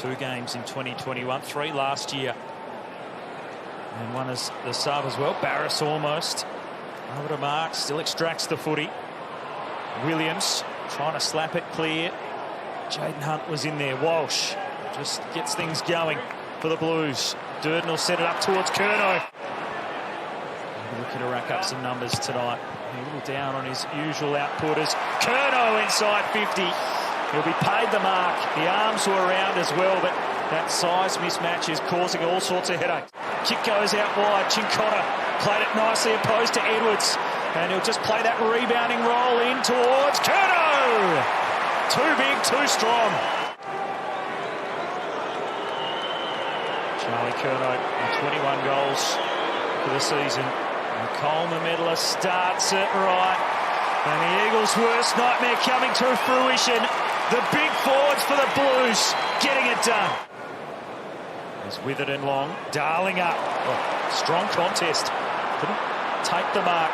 2 games in 2021, 3 last year. And 1 as the sub as well. Barris almost over to mark, still extracts the footy. Williams trying to slap it clear. Jaden Hunt was in there. Walsh just gets things going for the Blues. Durden will set it up towards Curnow. Looking to rack up some numbers tonight. A little down on his usual outputters. Curnow inside 50. He'll be paid the mark. The arms were around as well, but that size mismatch is causing all sorts of headaches. Kick goes out wide. Cincotta played it nicely opposed to Edwards. And he'll just play that rebounding roll in towards Curnow. Too big, too strong. Charlie Curnow, 21 goals for the season. The Coleman medalist starts it right. And the Eagles' worst nightmare coming to fruition. The big forwards for the Blues getting it done. There's Witherden long, Darling up. Oh, strong contest. Couldn't take the mark.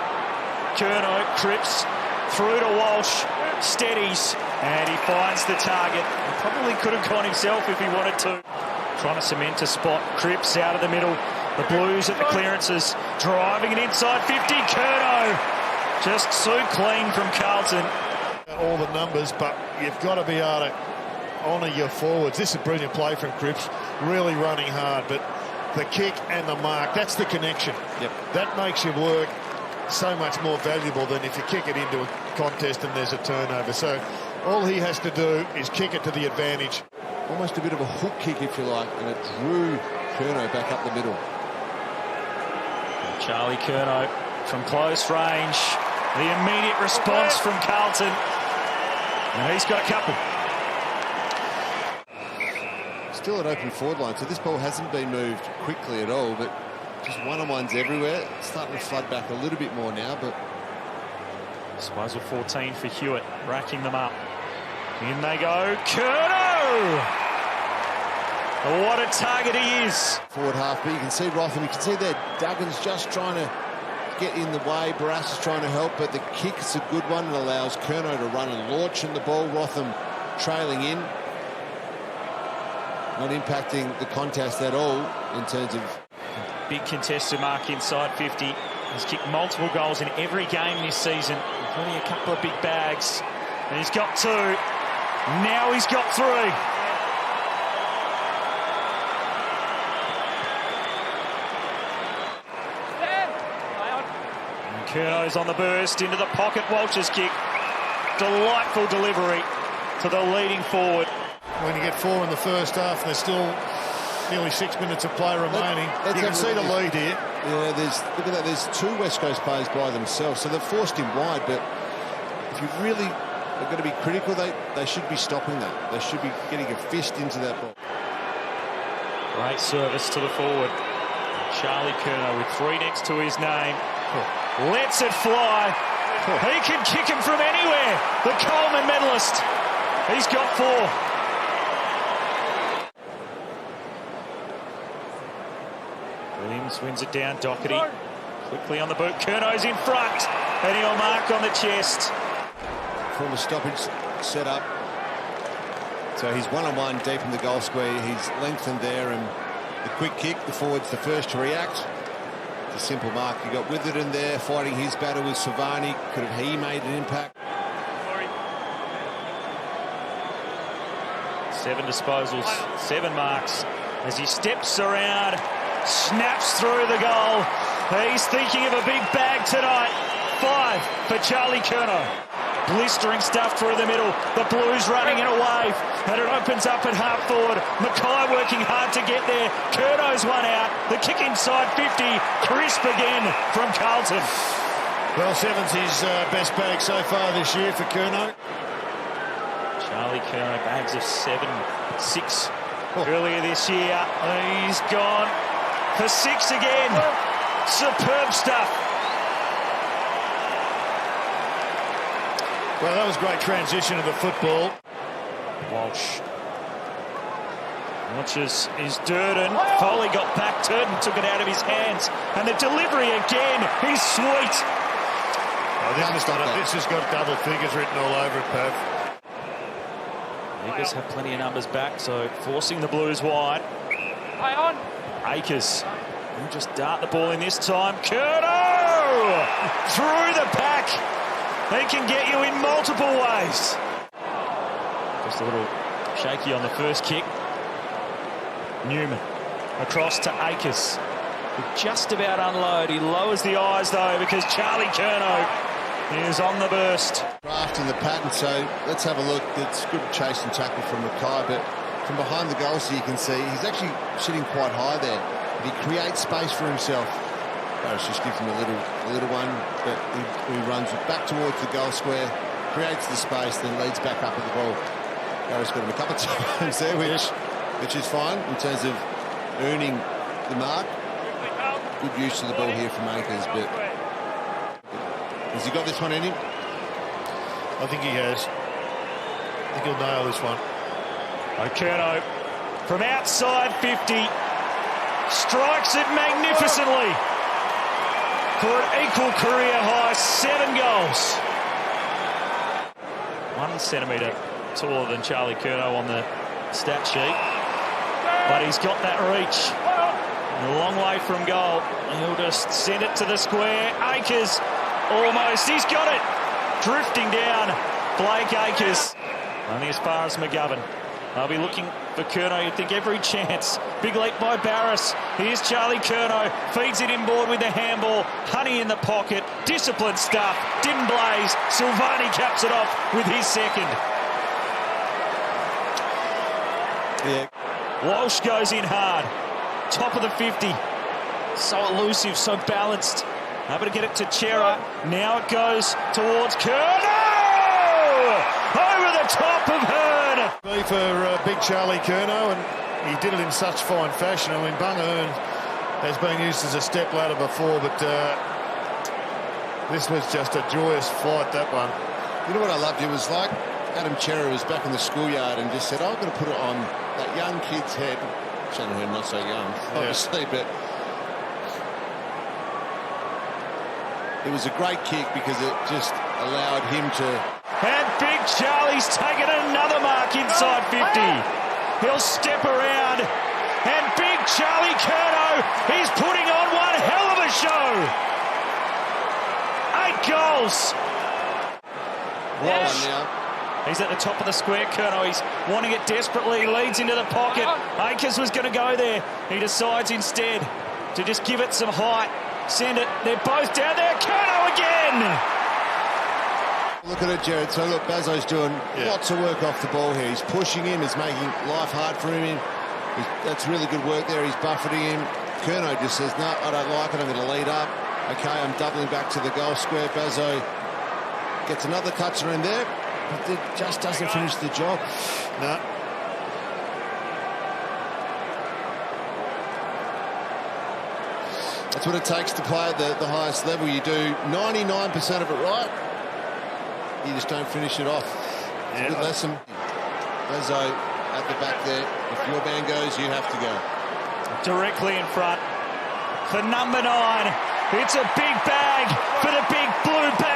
Curnow, Cripps, through to Walsh, steadies, and he finds the target. He probably could have gone himself if he wanted to. Trying to cement a spot. Cripps out of the middle. The Blues at the clearances, driving it inside 50. Curnow just so clean from Carlton. All the numbers, but you've got to be able to honour your forwards. This is a brilliant play from Cripps, really running hard, but the kick and the mark, that's the connection. Yep. That makes your work so much more valuable than if you kick it into a contest and there's a turnover. So all he has to do is kick it to the advantage. Almost a bit of a hook kick, if you like, and it drew Curnow back up the middle. Charlie Curnow from close range. The immediate response from Carlton. And he's got a couple. Still an open forward line, so this ball hasn't been moved quickly at all, but just one-on-ones everywhere. It's starting to flood back a little bit more now, but... Disposal 14 for Hewitt, racking them up. In they go. Curnow! What a target he is. Forward half, but you can see Rotham, you can see there Duggan's just trying to get in the way. Barras is trying to help, but the kick is a good one. It allows Curnow to run and launch in the ball. Rotham trailing in. Not impacting the contest at all in terms of... Big contested mark inside 50. He's kicked multiple goals in every game this season, including a couple of big bags. And he's got 2. Now he's got 3. And Curnow's on the burst into the pocket. Walsh's kick. Delightful delivery to the leading forward. When you get 4 in the first half and there's still nearly 6 minutes of play remaining, you can see the lead here. Yeah, look at that. There's 2 West Coast players by themselves, so they've forced him wide. But if you really are going to be critical, they should be stopping that. They should be getting a fist into that ball. Great service to the forward. Charlie Curnow with 3 next to his name. Lets it fly. He can kick him from anywhere. The Coleman medalist. He's got 4. Williams wins it down. Doherty quickly on the boot. Curnow's in front. And he'll mark on the chest. From a stoppage set up. So he's one-on-one deep in the goal square. He's lengthened there, and the quick kick, the forward's the first to react. It's a simple mark. You got Witherden there fighting his battle with Savani. Could have he made an impact? 7 disposals, 7 marks as he steps around, snaps through the goal. He's thinking of a big bag tonight. 5 for Charlie Curnow. Blistering stuff through the middle. The Blues running in a wave, and it opens up at half forward. Mackay working hard to get there. Curnow's one out. The kick inside 50. Crisp again from Carlton. Well, 7's his best bag so far this year for Curnow. Charlie Curnow, bags of 7, 6 earlier this year. He's gone for 6 again. Superb stuff. Well, that was great transition of the football. Walsh launches is Durden. Foley got back. Durden took it out of his hands. And the delivery again is sweet. Oh, this has got double figures written all over it, Pav. Eagles have plenty of numbers back, so forcing the Blues wide. Akers will just dart the ball in this time. Curnow! Through the pack. He can get you in multiple ways. Just a little shaky on the first kick. Newman across to Akers. Just about unload. He lowers the eyes though because Charlie Curnow is on the burst. Craft in the pattern, so let's have a look. It's good chase and tackle from Mackay, but from behind the goal, so you can see he's actually sitting quite high there. But he creates space for himself. Barris just gives him a little one, but he runs back towards the goal square, creates the space, then leads back up with the ball. Barris got him a couple of times there, which is fine in terms of earning the mark. Good use of the ball here from Akers, but has he got this one in him? I think he has. I think he'll nail this one. Curnow from outside 50 strikes it magnificently for an equal career high 7 goals. 1 centimetre taller than Charlie Curnow on the stat sheet, but he's got that reach. A long way from goal. He'll just send it to the square. Akers almost. He's got it. Drifting down. Blake Akers. Only as far as McGovern. They'll be looking for Curnow. You'd think every chance. Big leap by Barris. Here's Charlie Curnow. Feeds it inboard with the handball. Honey in the pocket. Disciplined stuff. Didn't blaze. Silvani caps it off with his second. Yeah. Walsh goes in hard. Top of the 50. So elusive, so balanced. Able to get it to Chera. Now it goes towards Curnow! Over the top of Hearn. Be for big Charlie Curnow, and he did it in such fine fashion. I mean, Bung Hearn has been used as a step ladder before, but this was just a joyous flight, that one. You know what I loved? It was like Adam Chera was back in the schoolyard and just said, "I'm going to put it on that young kid's head." Shanahan not so young, obviously, but it was a great kick because it just allowed him to. And big Charlie's taken another mark inside 50. He'll step around, and big Charlie Curnow, he's putting on one hell of a show. 8 goals. Walsh. He's at the top of the square. Curnow, he's wanting it desperately. Leads into the pocket. Akers was going to go there. He decides instead to just give it some height. Send it. They're both down there. Curnow again. Look at it, Jared. So look, Bazzo's doing lots of work off the ball here. He's pushing him. He's making life hard for him. That's really good work there. He's buffeting him. Curnow just says, "No, I don't like it. I'm going to lead up. Okay, I'm doubling back to the goal square." Bazzo gets another toucher in there. But it just doesn't finish the job. No. That's what it takes to play at the highest level. You do 99% of it right. You just don't finish it off. It's a good lesson. Bazzo at the back there. If your man goes, you have to go. Directly in front for number 9. It's a big bag for the big blue bag.